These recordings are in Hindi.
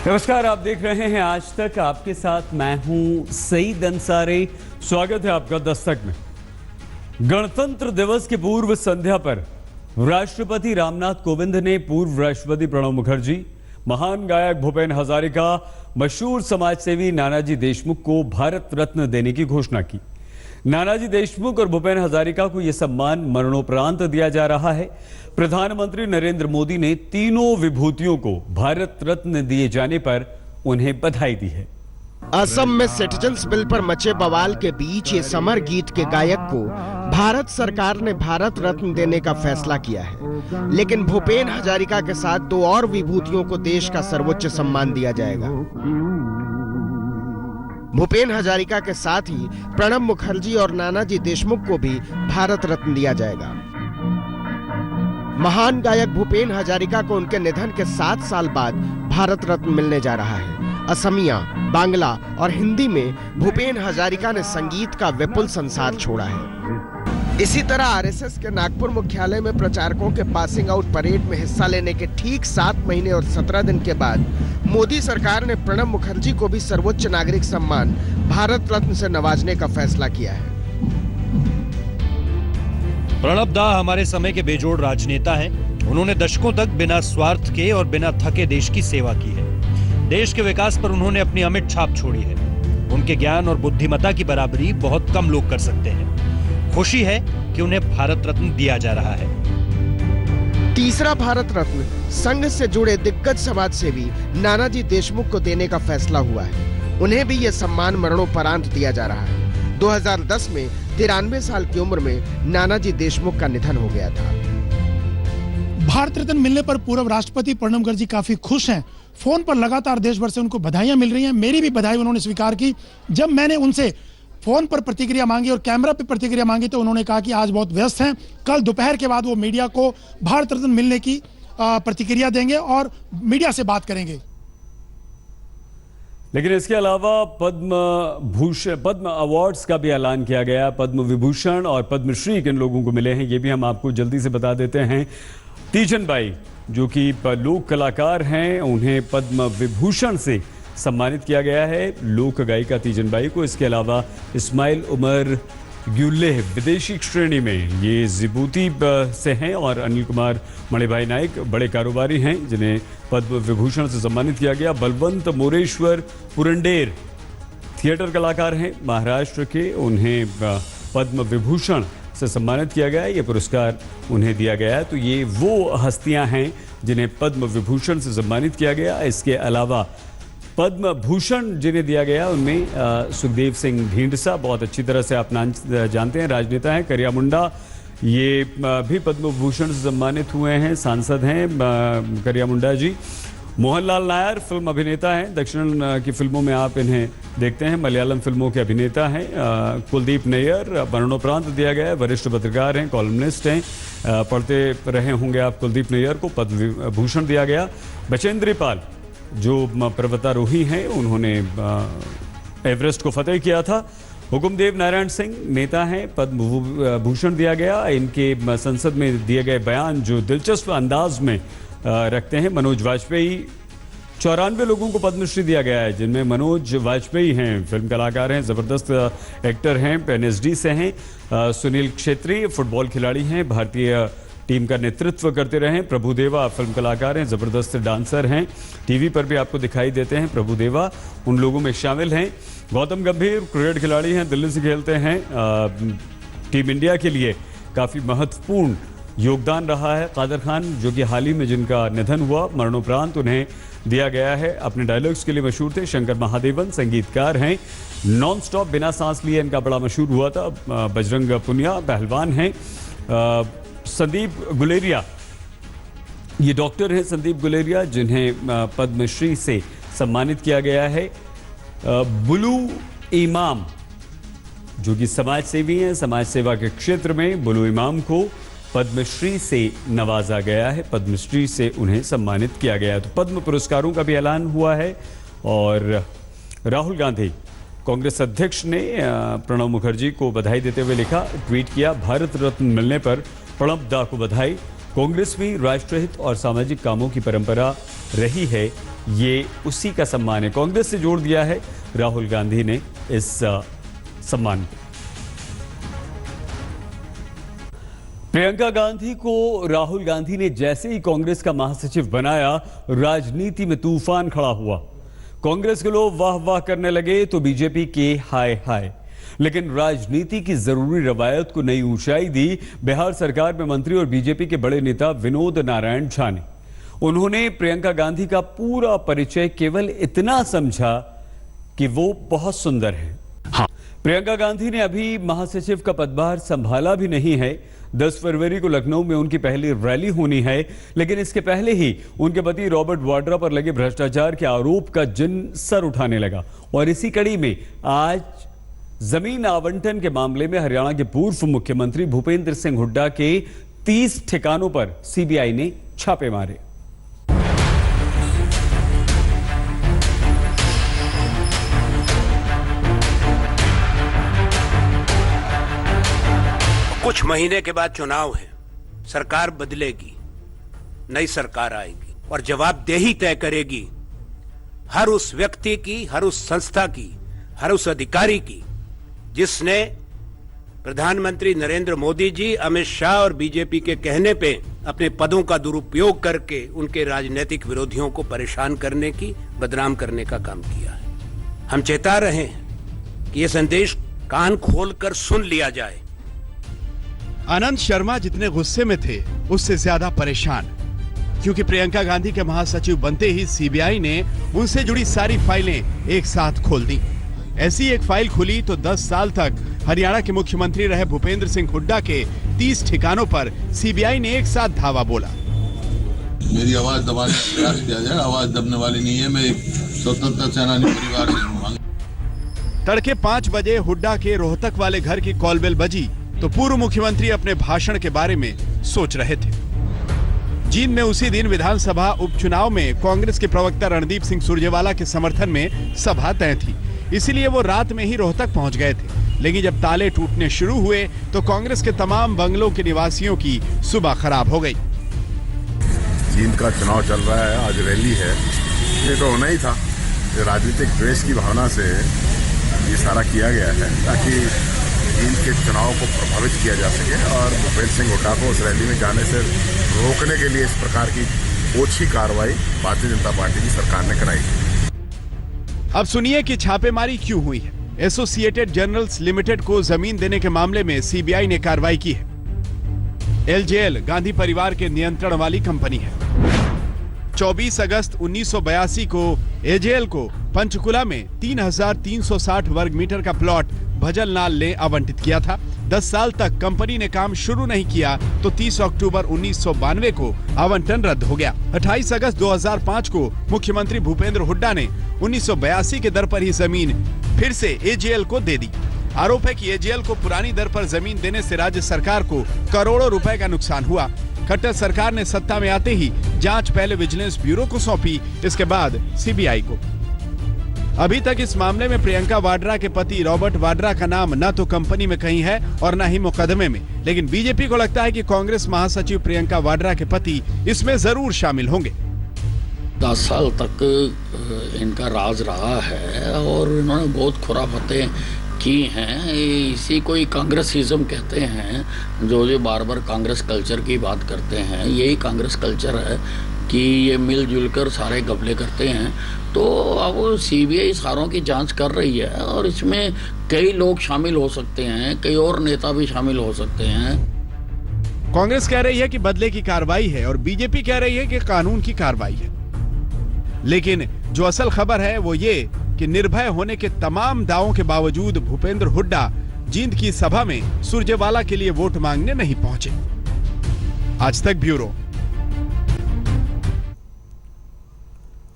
नमस्कार, आप देख रहे हैं आज तक। आपके साथ मैं हूं सईद अंसारी। स्वागत है आपका दस्तक में। गणतंत्र दिवस की पूर्व संध्या पर राष्ट्रपति रामनाथ कोविंद ने पूर्व राष्ट्रपति प्रणब मुखर्जी, महान गायक भूपेन हजारिका, मशहूर समाजसेवी नानाजी देशमुख को भारत रत्न देने की घोषणा की। नानाजी देशमुख और भूपेन हजारिका को यह सम्मान मरणोपरांत दिया जा रहा है। प्रधानमंत्री नरेंद्र मोदी ने तीनों विभूतियों को भारत रत्न दिए जाने पर उन्हें बधाई दी है। असम में सिटीजन्स बिल पर मचे बवाल के बीच ये समर गीत के गायक को भारत सरकार ने भारत रत्न देने का फैसला किया है, लेकिन भूपेन हजारिका के साथ दो और विभूतियों को देश का सर्वोच्च सम्मान दिया जाएगा। भूपेन हजारिका के साथ ही प्रणब मुखर्जी और नानाजी देशमुख को भी भारत रत्न दिया जाएगा। महान गायक भूपेन हजारिका को उनके निधन के 7 साल बाद भारत रत्न मिलने जा रहा है। असमिया, बांग्ला और हिंदी में भूपेन हजारिका ने संगीत का विपुल संसार छोड़ा है। इसी तरह आरएसएस के नागपुर मुख्यालय में प्रचारकों के पासिंग आउट परेड में हिस्सा लेने के ठीक 7 महीने और 17 दिन के बाद मोदी सरकार ने प्रणब मुखर्जी को भी सर्वोच्च नागरिक सम्मान भारत रत्न से नवाजने का फैसला किया है। प्रणब दा हमारे समय के बेजोड़ राजनेता हैं। उन्होंने दशकों तक बिना स्वार्थ के और बिना थके देश की सेवा की है। देश के विकास पर उन्होंने अपनी अमिट छाप छोड़ी है। उनके ज्ञान और बुद्धिमत्ता की बराबरी बहुत कम लोग कर सकते हैं। खुशी है कि उन्हें भारत रत्न दिया जा रहा है। तीसरा भारत रत्न संघ से जुड़े दिग्गज समाजसेवी नानाजी देशमुख को देने का फैसला हुआ है। उन्हें भी यह सम्मान मरणोपरांत दिया जा रहा है। 2010 में 93 साल की उम्र में नानाजी देशमुख का निधन हो गया था। भारत रत्न मिलने पर पूर्व राष्ट्रपति प्रणब मुखर्जी काफी खुश हैं। फोन पर लगातार देश भर से उनको बधाइयां मिल रही हैं। मेरी भी बधाई उन्होंने स्वीकार की। जब मैंने उनसे फोन पर प्रतिक्रिया मांगी और कैमरा पे प्रतिक्रिया मांगी तो उन्होंने कहा कि आज बहुत व्यस्त हैं, कल दोपहर के बाद वो मीडिया को भारत रत्न मिलने की प्रतिक्रिया देंगे और मीडिया से बात करेंगे। लेकिन इसके अलावा पद्म अवार्ड्स का भी ऐलान किया गया। पद्म विभूषण और पद्मश्री किन लोगों को मिले हैं ये भी हम आपको जल्दी से बता देते हैं। तीजन बाई जो कि लोक कलाकार हैं, उन्हें पद्म विभूषण से सम्मानित किया गया है, लोक गायिका तीजन बाई को। इसके अलावा इस्माइल उमर ग्युल्ले विदेशी श्रेणी में ये जिबूती से हैं और अनिल कुमार मणिभाई नाइक बड़े कारोबारी हैं जिन्हें पद्म विभूषण से सम्मानित किया गया। बलवंत मोरेश्वर पुरंडेर थिएटर कलाकार हैं महाराष्ट्र के, उन्हें पद्म विभूषण से सम्मानित किया गया है। ये पुरस्कार उन्हें दिया गया है। तो ये वो हस्तियां हैं जिन्हें पद्म विभूषण से सम्मानित किया गया। इसके अलावा पद्म भूषण जिन्हें दिया गया उनमें सुखदेव सिंह ढींढसा, बहुत अच्छी तरह से आप नाम जानते हैं, राजनेता हैं। करिया मुंडा ये भी पद्म भूषण से सम्मानित हुए हैं, सांसद हैं करिया मुंडा जी। मोहनलाल नायर फिल्म अभिनेता हैं, दक्षिण की फिल्मों में आप इन्हें देखते हैं, मलयालम फिल्मों के अभिनेता हैं। कुलदीप नैयर मरणोपरांत दिया गया है, वरिष्ठ पत्रकार हैं, कॉलमनिस्ट हैं, पढ़ते रहे होंगे आप कुलदीप नैयर को पद्म भूषण दिया गया। बचेंद्री पाल जो पर्वतारोही हैं, उन्होंने एवरेस्ट को फतेह किया था। हुकुमदेव नारायण सिंह नेता हैं, पद्म भूषण दिया गया। इनके संसद में दिए गए बयान जो दिलचस्प अंदाज में रखते हैं। मनोज वाजपेयी, 94 लोगों को पद्मश्री दिया गया है जिनमें मनोज वाजपेयी हैं, फिल्म कलाकार हैं, ज़बरदस्त एक्टर हैं, एनएसडी से हैं। सुनील क्षेत्री फुटबॉल खिलाड़ी हैं, भारतीय टीम का नेतृत्व करते रहे। प्रभुदेवा फिल्म कलाकार हैं, ज़बरदस्त डांसर हैं, टीवी पर भी आपको दिखाई देते हैं प्रभुदेवा, उन लोगों में शामिल हैं। गौतम गंभीर क्रिकेट खिलाड़ी हैं, दिल्ली से खेलते हैं, टीम इंडिया के लिए काफ़ी महत्वपूर्ण योगदान रहा है। कादर खान जो कि हाल ही में जिनका निधन हुआ, मरणोपरांत उन्हें दिया गया है। अपने डायलॉग्स के लिए मशहूर थे। शंकर महादेवन संगीतकार हैं, नॉन स्टॉप बिना सांस लिए इनका बड़ा मशहूर हुआ था। बजरंग पुनिया पहलवान हैं। संदीप गुलेरिया ये डॉक्टर हैं, संदीप गुलेरिया जिन्हें पद्मश्री से सम्मानित किया गया है। बुलू इमाम जो कि समाज सेवी हैं, समाज सेवा के क्षेत्र में बुलू इमाम को पद्मश्री से नवाजा गया है, पद्मश्री से उन्हें सम्मानित किया गया है। तो पद्म पुरस्कारों का भी ऐलान हुआ है। और राहुल गांधी कांग्रेस अध्यक्ष ने प्रणब मुखर्जी को बधाई देते हुए लिखा, ट्वीट किया, भारत रत्न मिलने पर प्रणब दा को बधाई। कांग्रेस में राष्ट्रहित और सामाजिक कामों की परंपरा रही है, ये उसी का सम्मान है। कांग्रेस से जोड़ दिया है राहुल गांधी ने इस सम्मान को। प्रियंका गांधी को राहुल गांधी ने जैसे ही कांग्रेस का महासचिव बनाया, राजनीति में तूफान खड़ा हुआ। कांग्रेस के लोग वाह वाह करने लगे तो बीजेपी के हाय हाय। लेकिन राजनीति की जरूरी रवायत को नई ऊंचाई दी बिहार सरकार में मंत्री और बीजेपी के बड़े नेता विनोद नारायण झा ने। उन्होंने प्रियंका गांधी का पूरा परिचय केवल इतना समझा कि वो बहुत सुंदर है। हाँ, प्रियंका गांधी ने अभी महासचिव का पदभार संभाला भी नहीं है। 10 फरवरी को लखनऊ में उनकी पहली रैली होनी है, लेकिन इसके पहले ही उनके पति रॉबर्ट वाड्रा पर लगे भ्रष्टाचार के आरोप का जिन सर उठाने लगा। और इसी कड़ी में आज जमीन आवंटन के मामले में हरियाणा के पूर्व मुख्यमंत्री भूपेंद्र सिंह हुड्डा के 30 ठिकानों पर सीबीआई ने छापे मारे। कुछ महीने के बाद चुनाव है, सरकार बदलेगी, नई सरकार आएगी और जवाबदेही तय करेगी हर उस व्यक्ति की, हर उस संस्था की, हर उस अधिकारी की जिसने प्रधानमंत्री नरेंद्र मोदी जी, अमित शाह और बीजेपी के कहने पे अपने पदों का दुरुपयोग करके उनके राजनीतिक विरोधियों को परेशान करने की, बदनाम करने का काम किया है। हम चेता रहे हैं कि यह संदेश कान खोलकर सुन लिया जाए। आनंद शर्मा जितने गुस्से में थे उससे ज्यादा परेशान, क्योंकि प्रियंका गांधी के महासचिव बनते ही सीबीआई ने उनसे जुड़ी सारी फाइलें एक साथ खोल दी। ऐसी एक फाइल खुली तो 10 साल तक हरियाणा के मुख्यमंत्री रहे भूपेंद्र सिंह हुड्डा के 30 ठिकानों पर सीबीआई ने एक साथ धावा बोला। मेरी आवाज दबाने का प्रयास किया जाए, आवाज दबने वाली नहीं है। मैं एक स्वतंत्र सेनानी परिवार से हूं। तड़के 5 बजे हुड्डा के रोहतक वाले घर की कॉलबेल बजी तो पूर्व मुख्यमंत्री अपने भाषण के बारे में सोच रहे थे। जींद में उसी दिन विधानसभा उपचुनाव में कांग्रेस के प्रवक्ता रणदीप सिंह सुरजेवाला के समर्थन में सभा तय थी, इसीलिए वो रात में ही रोहतक पहुंच गए थे। लेकिन जब ताले टूटने शुरू हुए तो कांग्रेस के तमाम बंगलों के निवासियों की सुबह खराब हो गई। जींद का चुनाव चल रहा है, आज रैली है, ये तो होना ही था। राजनीतिक द्वेष की भावना से ये सारा किया गया है ताकि जींद के चुनाव को प्रभावित किया जा सके और भूपेंद्र सिंह हुड्डा को उस रैली में जाने से रोकने के लिए इस प्रकार की ओछी कार्रवाई भारतीय जनता पार्टी की सरकार ने कराई। अब सुनिए कि छापेमारी क्यों हुई है। एसोसिएटेड जर्नल्स लिमिटेड को जमीन देने के मामले में सीबीआई ने कार्रवाई की है। एलजेएल गांधी परिवार के नियंत्रण वाली कंपनी है। 24 अगस्त 1982 को एजेएल को पंचकुला में 3,360 वर्ग मीटर का प्लॉट भजनलाल ने आवंटित किया था। 10 साल तक कंपनी ने काम शुरू नहीं किया तो 30 अक्टूबर 1992 को आवंटन रद्द हो गया। 28 अगस्त 2005 को मुख्यमंत्री भूपेंद्र हुड्डा ने 1982 के दर पर ही जमीन फिर से एजेएल को दे दी। आरोप है कि एजेएल को पुरानी दर पर जमीन देने से राज्य सरकार को करोड़ों रुपए का नुकसान हुआ। खट्टर सरकार ने सत्ता में आते ही जांच पहले विजिलेंस ब्यूरो को सौंपी, इसके बाद सीबीआई को। अभी तक इस मामले में प्रियंका वाड्रा के पति रॉबर्ट वाड्रा का नाम न तो कंपनी में कहीं है और न ही मुकदमे में, लेकिन बीजेपी को लगता है कि कांग्रेस महासचिव प्रियंका वाड्रा के पति इसमें जरूर शामिल होंगे। 10 साल तक इनका राज रहा है और इन्होंने बहुत खुराफतें की हैं। इसी को ही कांग्रेसिज्म कहते हैं, जो बार बार कांग्रेस कल्चर की बात करते हैं। यही कांग्रेस कल्चर है कि ये मिलजुल कर सारे घपले करते हैं। तो अब सीबीआई सारों की जांच कर रही है और इसमें कई लोग शामिल हो सकते हैं, कई और नेता भी शामिल हो सकते हैं। कांग्रेस कह रही है कि बदले की कार्रवाई है और बीजेपी कह रही है कि कानून की कार्रवाई है। लेकिन जो असल खबर है वो ये कि निर्भय होने के तमाम दावों के बावजूद भूपेंद्र हुड्डा जींद की सभा में सुरजेवाला के लिए वोट मांगने नहीं पहुंचे। आज तक ब्यूरो।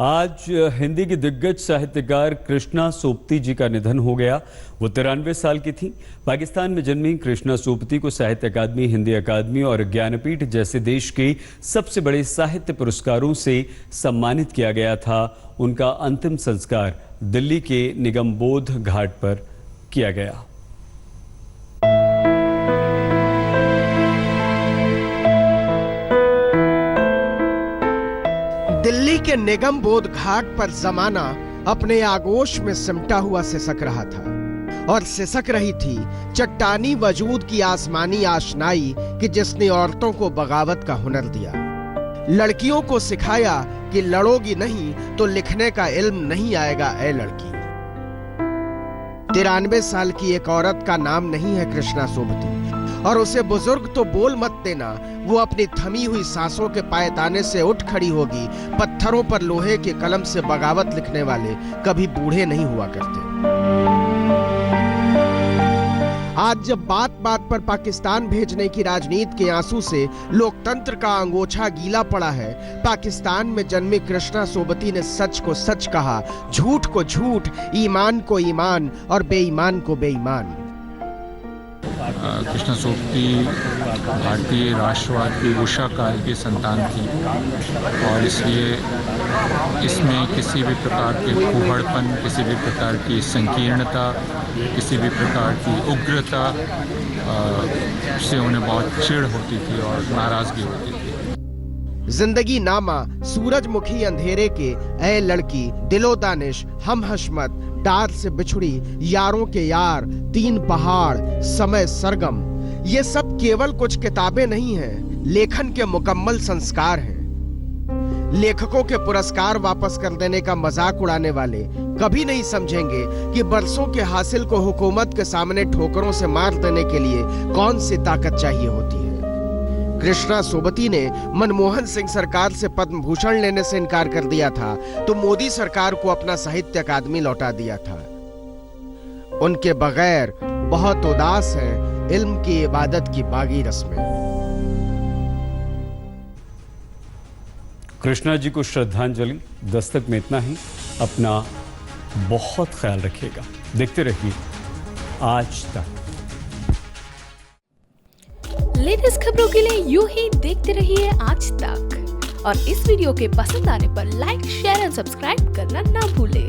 आज हिंदी की दिग्गज साहित्यकार कृष्णा सोपती जी का निधन हो गया। वो 93 साल की थी। पाकिस्तान में जन्मी कृष्णा सोपती को साहित्य अकादमी, हिंदी अकादमी और ज्ञानपीठ जैसे देश के सबसे बड़े साहित्य पुरस्कारों से सम्मानित किया गया था। उनका अंतिम संस्कार दिल्ली के निगमबोध घाट पर किया गया। दिल्ली के निगम बोध घाट पर जमाना अपने आगोश में सिमटा हुआ सिसक रहा था और सिसक रही थी चट्टानी वजूद की आसमानी आशनाई कि जिसने औरतों को बगावत का हुनर दिया, लड़कियों को सिखाया कि लड़ोगी नहीं तो लिखने का इल्म नहीं आएगा ए लड़की। 93 साल की एक औरत का नाम नहीं है कृष्णा सोबती और उसे बुजुर्ग तो बोल मत देना, वो अपनी थमी हुई सांसों के पायताने से उठ खड़ी होगी। पत्थरों पर लोहे के कलम से बगावत लिखने वाले कभी बूढ़े नहीं हुआ करते। आज जब बात बात पर पाकिस्तान भेजने की राजनीति के आंसू से लोकतंत्र का अंगोछा गीला पड़ा है, पाकिस्तान में जन्मी कृष्णा सोबती ने सच को सच कहा, झूठ को झूठ, ईमान को ईमान और बेईमान को बेईमान। कृष्णा सोबती भारतीय राष्ट्रवाद की उषा काल की संतान थी और इसलिए इसमें किसी भी प्रकार के फूहड़पन, किसी भी प्रकार की संकीर्णता, किसी भी प्रकार की उग्रता से उन्हें बहुत चिढ़ होती थी और नाराजगी होती थी। जिंदगी नामा, सूरजमुखी अंधेरे के, ऐ लड़की, दिलो दानिश, हम हशमत, डार से बिछुड़ी, यारों के यार, तीन पहाड़, समय सरगम, ये सब केवल कुछ किताबें नहीं हैं, लेखन के मुकम्मल संस्कार हैं। लेखकों के पुरस्कार वापस कर देने का मजाक उड़ाने वाले कभी नहीं समझेंगे कि बरसों के हासिल को हुकूमत के सामने ठोकरों से मार देने के लिए कौन सी ताकत चाहिए होती है। कृष्णा सोबती ने मनमोहन सिंह सरकार से पद्म भूषण लेने से इनकार कर दिया था तो मोदी सरकार को अपना साहित्य अकादमी लौटा दिया था। उनके बगैर बहुत उदास है इल्म की इबादत की बागी रस्में। कृष्णा जी को श्रद्धांजलि। दस्तक में इतना ही। अपना बहुत ख्याल रखिएगा। देखते रहिए आज तक। लेटेस्ट खबरों के लिए यूं ही देखते रहिए आज तक और इस वीडियो के पसंद आने पर लाइक, शेयर एंड सब्सक्राइब करना ना भूलें।